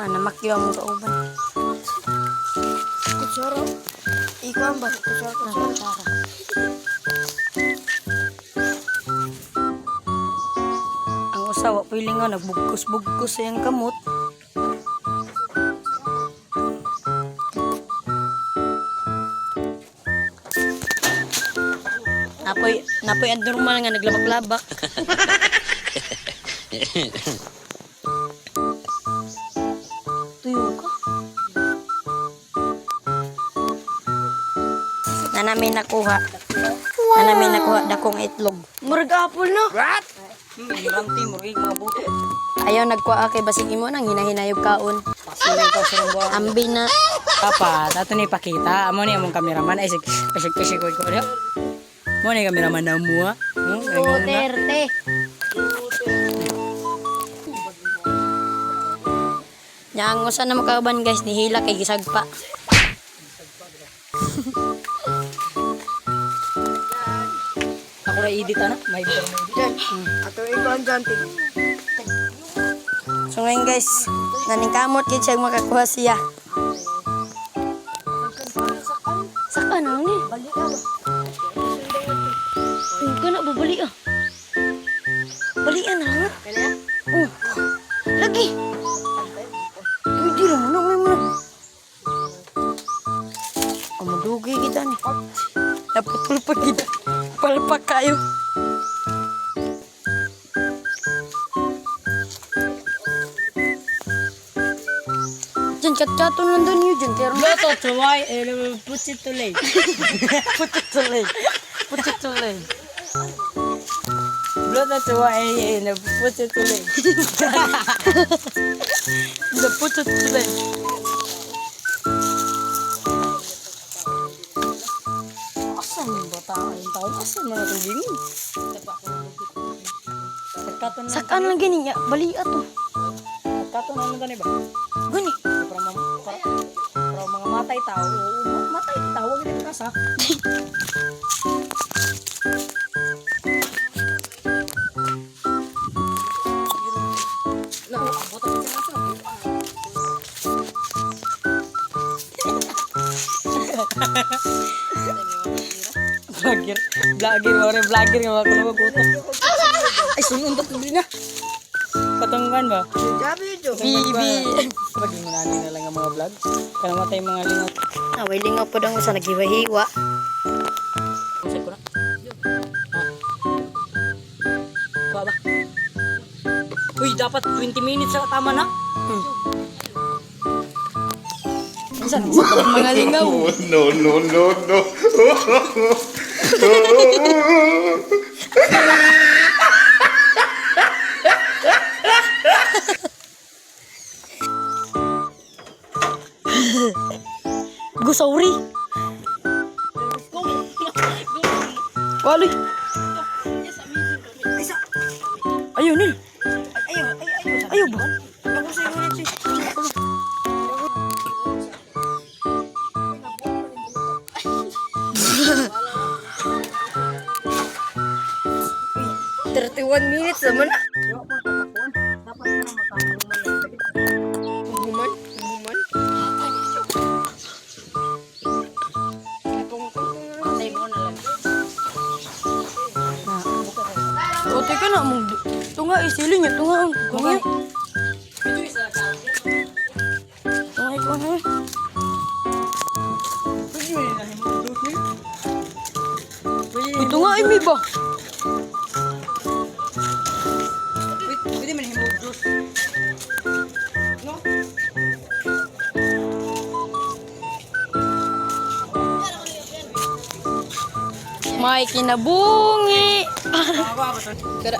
Namakyo ang kauban. Kutsara. Ikaw ba? Kutsara. Ang usawa piling nga nagbugkos-bugkos sa iyang kamot. Napoy abnormal nga naglabak-labak. Tuyo ka. Na namin nakuha dakong itlog. Murag apple no? What? Ranti mo mga buto. Ayaw nagkuha kay basig imo nang hinahinayog kaon. Pasuloy ko sa rumbo. Ambi na. Papa, dato ni pakita. Amo ni among kameraman ay pisik-pisik ko ko. Mo ni kameraman na mo ha. Duterte. Yang usa na makauban guys ni hila kay gisagpa. Ako ra edit ana, may video na edit. Ato ikaw ang janting. So ngayon guys, naningkamot gid siya makakuha siya. Saka na ni. Balik ka ba? Hindi ka na babali ah. Balian na nga. Kaya? Oh. Lagi. Pwede lang muna, may muna. Madugi kita ni. Naputol pa kita. Palpak kayo. Diyan, kat-kato nandun yun dyan. Pero Loto tuway, pusit tulay. putituloy. Putituloy. Loto tuway, pusit tulay. Putituloy. Asan yung bata yung taon? Asan mga tubingin? Nagkaton na. Sakaan lang gini niya. Bali ato. Nagkaton na naman ba? Gani. Para mga matay tao. Matay tao, huwag nito kasa. Vlogger nga ako na mag-utok. Ay, sununtok ko din na. Katunggan ba? Sabi ito. Bibi. Paging manani na lang ang mga vlog. Kaya matay mga lingot. Away lingaw po daw sa naghiwa-hiwa. Kusay ko na. Kuha ba? Uy, dapat 20 minutes sa tama na. Saan? Mga lingaw. No, no, no, no. Gusauri. Wali. Ayun nil. Ayaw ba? Minutes naman na. Human? Matay mo na lang. O, teka na. Ito nga, isiling niya. Ito nga. Ito nga. Ito nga, ikaw na. Ito nga, may ba? Pwede man himog juice. No? May kinabungi. Kada.